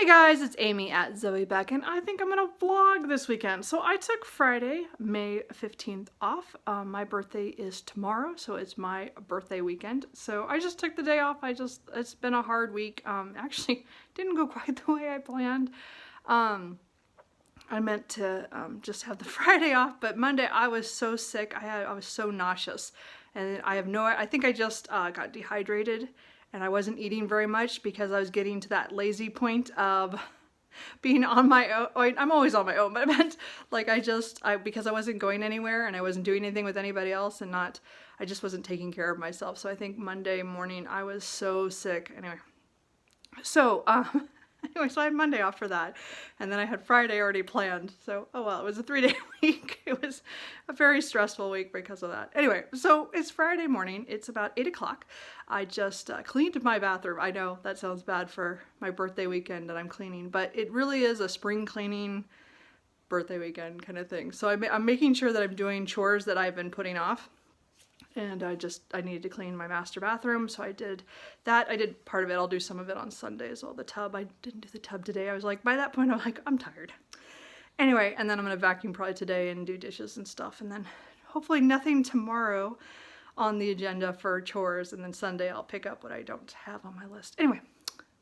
guys, it's Amy at Zoe Beck, and I think I'm gonna vlog this weekend. So I took Friday, May 15th off. My birthday is tomorrow, so it's my birthday weekend. So I just took the day off. It's been a hard week. Actually didn't go quite the way I planned. I meant to just have the Friday off, but Monday I was so sick. I was so nauseous, and I think I just got dehydrated. And I wasn't eating very much because I was getting to that lazy point of being on my own. I'm always on my own, but I meant like because I wasn't going anywhere and I wasn't doing anything with anybody else and I just wasn't taking care of myself. So I think Monday morning I was so sick. Anyway, so so I had Monday off for that, and then I had Friday already planned. So, oh well, it was a 3-day week. It was a very stressful week because of that. Anyway, so it's Friday morning. It's about 8 o'clock. I just cleaned my bathroom. I know that sounds bad for my birthday weekend that I'm cleaning, but it really is a spring cleaning birthday weekend kind of thing. So I'm making sure that I'm doing chores that I've been putting off. And I needed to clean my master bathroom, so I did that. I did part of it. I'll do some of it on Sunday as well. The tub, I didn't do the tub today. I was like, by that point, I'm like, I'm tired. Anyway, and then I'm gonna vacuum probably today and do dishes and stuff, and then hopefully nothing tomorrow on the agenda for chores, and then Sunday I'll pick up what I don't have on my list. Anyway,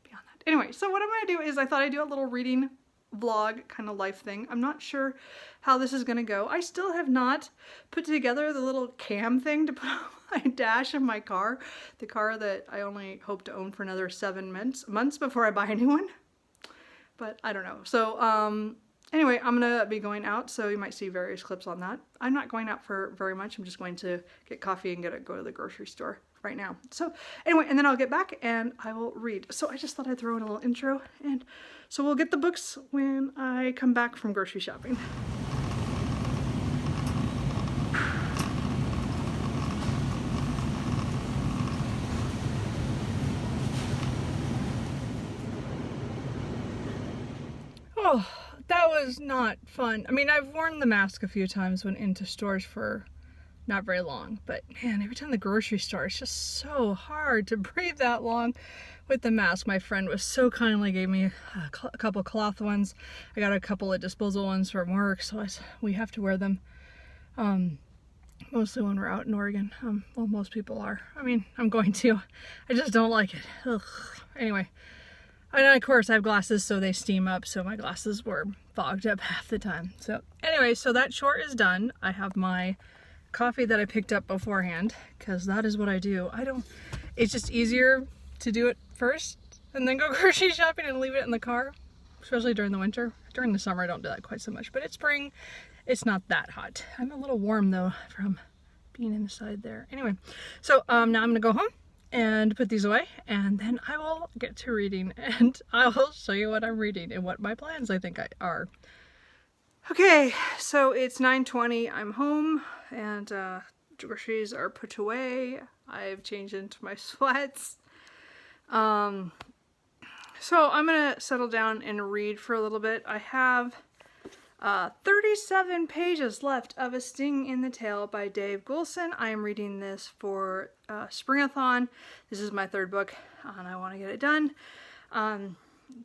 beyond that. Anyway, so what I'm gonna do is I thought I'd do a little reading vlog kind of life thing. I'm not sure how this is gonna go. I still have not put together the little cam thing to put on my dash of my car, the car that I only hope to own for another 7 months before I buy a new one, but I don't know. So anyway, I'm gonna be going out, so you might see various clips on that. I'm not going out for very much. I'm just going to get coffee and go to the grocery store right now. So anyway, and then I'll get back and I will read. So I just thought I'd throw in a little intro, and so we'll get the books when I come back from grocery shopping. Oh, that was not fun. I mean, I've worn the mask a few times when into stores for not very long, but man, every time the grocery store, it's just so hard to breathe that long with the mask. My friend was so kindly gave me a couple cloth ones. I got a couple of disposal ones from work, so we have to wear them mostly when we're out in Oregon. Well, most people are. I mean, I'm going to. I just don't like it. Ugh. Anyway, and of course I have glasses, so they steam up, so my glasses were fogged up half the time. So anyway, so that chore is done. I have my coffee that I picked up beforehand, because that is what I do. It's just easier to do it first and then go grocery shopping and leave it in the car, especially during the winter. During the summer I don't do that quite so much, but it's spring, it's not that hot. I'm a little warm though from being inside there. Anyway, so now I'm gonna go home and put these away, and then I will get to reading, and I will show you what I'm reading and what my plans I think are. Okay, so it's 9:20. I'm home, and groceries are put away. I've changed into my sweats. So I'm gonna settle down and read for a little bit. I have 37 pages left of A Sting in the Tail by Dave Goulson. I am reading this for Springathon. This is my 3rd book, and I want to get it done.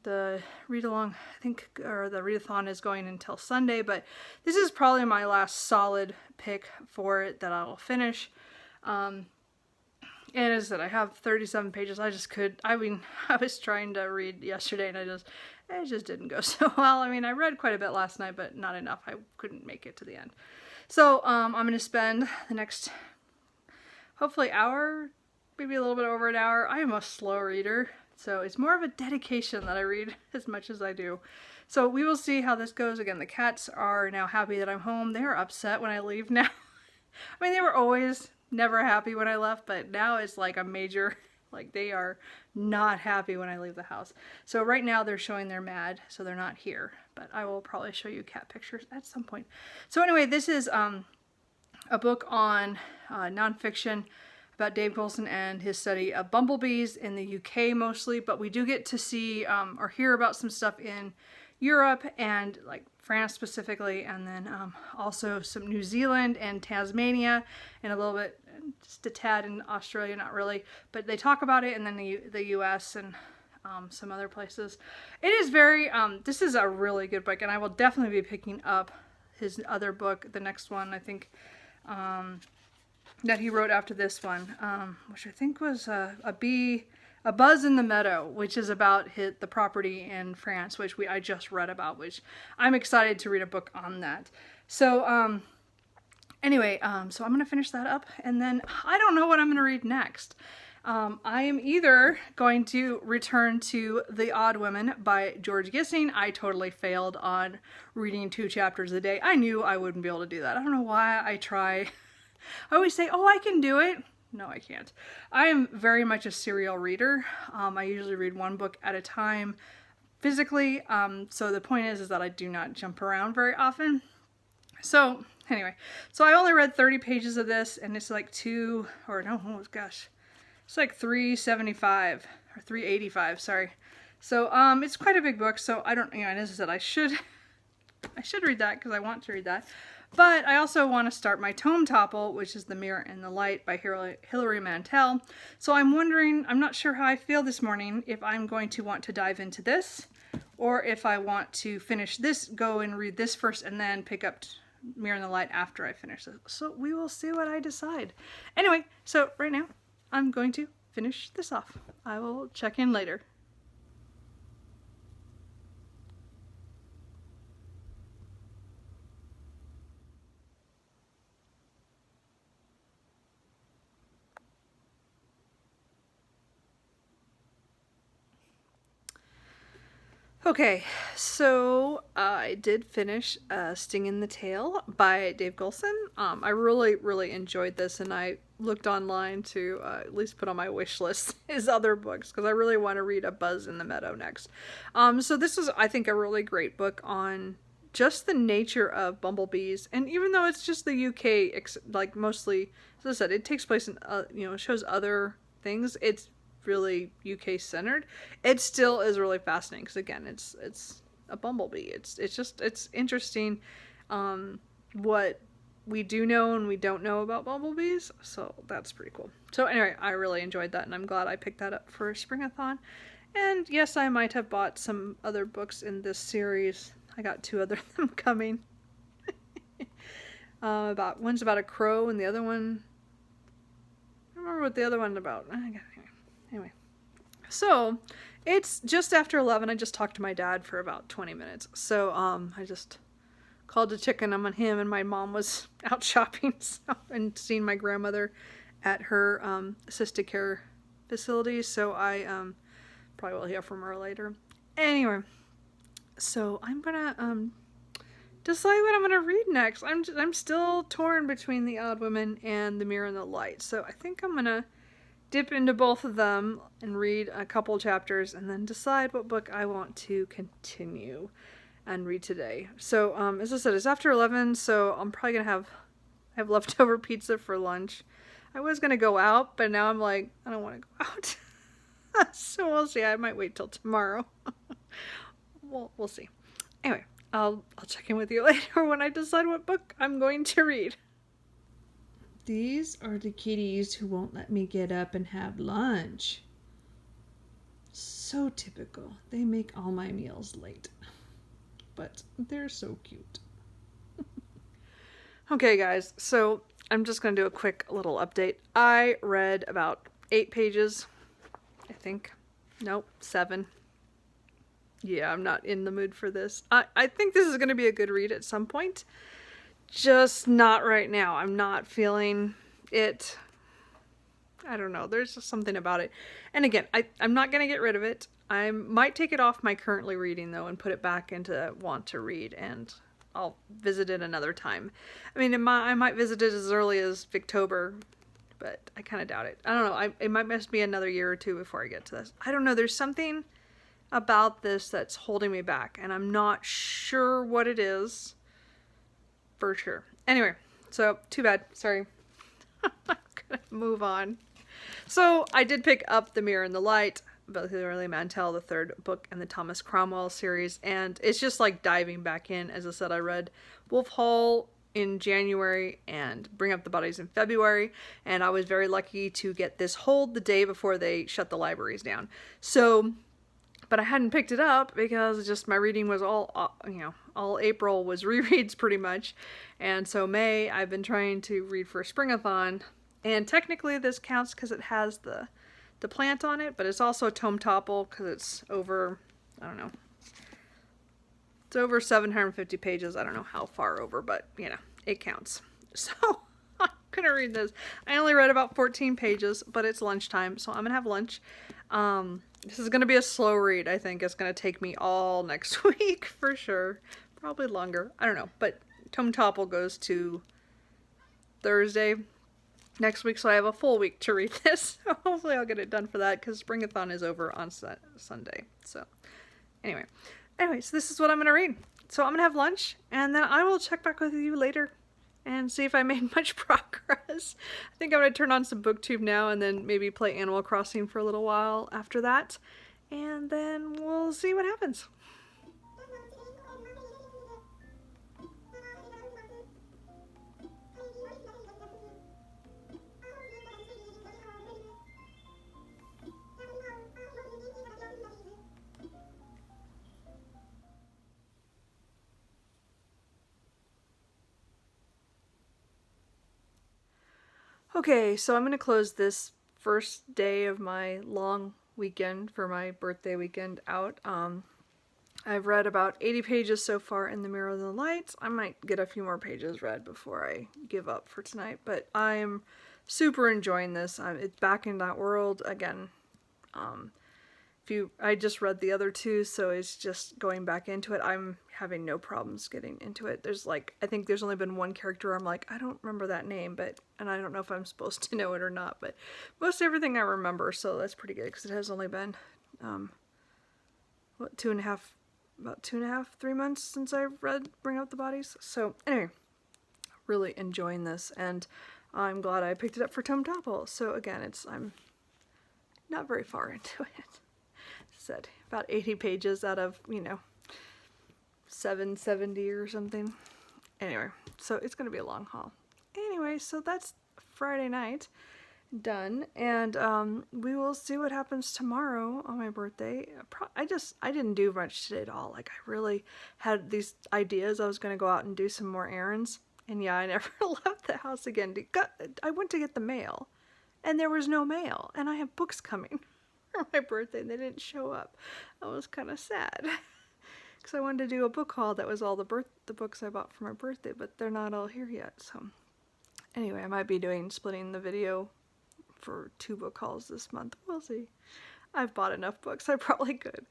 The read-along, I think, or the readathon is going until Sunday, but this is probably my last solid pick for it that I will finish. And as I said, I have 37 pages. I was trying to read yesterday, and it just didn't go so well. I mean, I read quite a bit last night, but not enough. I couldn't make it to the end. So I'm going to spend the next, hopefully, hour, maybe a little bit over an hour. I am a slow reader, so it's more of a dedication that I read as much as I do. So we will see how this goes. Again, the cats are now happy that I'm home. They're upset when I leave now. I mean, they were always never happy when I left, but now it's like a major, like they are not happy when I leave the house. So right now they're showing they're mad, so they're not here, but I will probably show you cat pictures at some point. So anyway, this is a book on nonfiction about Dave Goulson and his study of bumblebees in the UK mostly, but we do get to see or hear about some stuff in Europe and like France specifically, and then also some New Zealand and Tasmania, and a little bit, just a tad in Australia, not really, but they talk about it, and then the US and some other places. It is very, this is a really good book, and I will definitely be picking up his other book, the next one, I think, that he wrote after this one, which I think was A Buzz in the Meadow, which is about the property in France, which I just read about, which I'm excited to read a book on that. So, anyway, so I'm going to finish that up, and then I don't know what I'm going to read next. I am either going to return to The Odd Women by George Gissing. I totally failed on reading 2 chapters a day. I knew I wouldn't be able to do that. I don't know why I try. I always say, oh, I can do it. No, I can't. I am very much a serial reader. I usually read 1 book at a time physically. So the point is that I do not jump around very often. So anyway, so I only read 30 pages of this, and it's like it's like 375 or 385, sorry. So it's quite a big book, so I don't, and as I said, I should read that because I want to read that. But I also want to start my Tome Topple, which is The Mirror and the Light by Hilary Mantel. So I'm wondering, I'm not sure how I feel this morning, if I'm going to want to dive into this, or if I want to finish this, go and read this first, and then pick up Mirror and the Light after I finish this. So we will see what I decide. Anyway, so right now, I'm going to finish this off. I will check in later. Okay, so I did finish Sting in the Tail by Dave Golson. I really enjoyed this, and I looked online to at least put on my wish list his other books, because I really want to read A Buzz in the Meadow next. So this is, I think, a really great book on just the nature of bumblebees, and even though it's just the UK, like mostly, as I said, it takes place in, shows other things, it's really UK centered, it still is really fascinating, because again, it's a bumblebee. It's interesting what we do know and we don't know about bumblebees, so that's pretty cool. So anyway, I really enjoyed that, and I'm glad I picked that up for Springathon. And yes, I might have bought some other books in this series. I got 2 other of them coming. One's about a crow, and the other one, I don't remember what the other one's about. Anyway, so it's just after 11. I just talked to my dad for about 20 minutes. So I just called to check in on him, and my mom was out shopping and seeing my grandmother at her assisted care facility. So I probably will hear from her later. Anyway, so I'm gonna decide what I'm gonna read next. I'm still torn between The Odd Women and The Mirror and the Light. So I think I'm gonna dip into both of them and read a couple chapters, and then decide what book I want to continue and read today. So as I said, it's after 11, so I'm probably gonna have leftover pizza for lunch. I was gonna go out, but now I'm like, I don't want to go out. So we'll see. I might wait till tomorrow. We'll see. Anyway, I'll check in with you later when I decide what book I'm going to read. These are the kitties who won't let me get up and have lunch. So typical. They make all my meals late. But they're so cute. Okay, guys, so I'm just going to do a quick little update. I read about 8 pages, I think. Nope, 7. Yeah, I'm not in the mood for this. I think this is going to be a good read at some point. Just not right now. I'm not feeling it. I don't know. There's just something about it. And again, I'm not going to get rid of it. I might take it off my currently reading, though, and put it back into want to read, and I'll visit it another time. I mean, I might visit it as early as Victober, but I kind of doubt it. I don't know. It might must be another year or 2 before I get to this. I don't know. There's something about this that's holding me back, and I'm not sure what it is. For sure. Anyway, so too bad. Sorry. I'm gonna move on. So I did pick up The Mirror and the Light by Hilary Mantel, the 3rd book in the Thomas Cromwell series, and it's just like diving back in. As I said, I read Wolf Hall in January and Bring Up the Bodies in February, and I was very lucky to get this hold the day before they shut the libraries down. So but I hadn't picked it up because just my reading was all, you know, all April was rereads pretty much. And so May, I've been trying to read for Springathon. And technically this counts because it has the plant on it, but it's also a Tome Topple because it's over, I don't know, it's over 750 pages. I don't know how far over, but you know, it counts. So I'm gonna read this. I only read about 14 pages, but it's lunchtime, so I'm gonna have lunch. This is gonna be a slow read. I think it's gonna take me all next week for sure. Probably longer. I don't know, but Tome Topple goes to Thursday next week, so I have a full week to read this. So hopefully I'll get it done for that because Springathon is over on Sunday. So anyway, so this is what I'm going to read. So I'm going to have lunch and then I will check back with you later and see if I made much progress. I think I'm going to turn on some BookTube now and then maybe play Animal Crossing for a little while after that. And then we'll see what happens. Okay, so I'm going to close this first day of my long weekend for my birthday weekend out. I've read about 80 pages so far in The Mirror of the Lights. I might get a few more pages read before I give up for tonight, but I'm super enjoying this. It's back in that world again. I just read the other two, so it's just going back into it. I'm having no problems getting into it. There's like, I think there's only been one character I'm like, I don't remember that name, and I don't know if I'm supposed to know it or not, but most everything I remember, so that's pretty good, because it has only been, what, 2.5, 3 months since I read Bring Out the Bodies. So anyway, really enjoying this, and I'm glad I picked it up for Tome Topple. So again, I'm not very far into it. Said about 80 pages out of, you know, 770 or something. Anyway, so it's going to be a long haul. Anyway, so that's Friday night done, and we will see what happens tomorrow on my birthday. I didn't do much today at all. Like, I really had these ideas. I was going to go out and do some more errands, and yeah, I never left the house again. I went to get the mail, and there was no mail, and I have books coming for my birthday and they didn't show up. I was kind of sad because I wanted to do a book haul that was all the books I bought for my birthday, but they're not all here yet. So anyway, I might be splitting the video for 2 book hauls this month. We'll see. I've bought enough books, I probably could.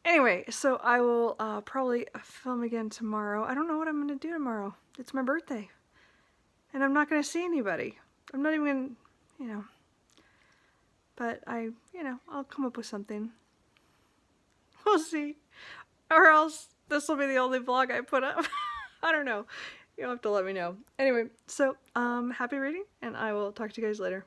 Anyway, so I will probably film again tomorrow. I don't know what I'm going to do tomorrow. It's my birthday and I'm not going to see anybody. I'm not even going to, you know, but I'll come up with something. We'll see. Or else this will be the only vlog I put up. I don't know. You'll have to let me know. Anyway, so happy reading, and I will talk to you guys later.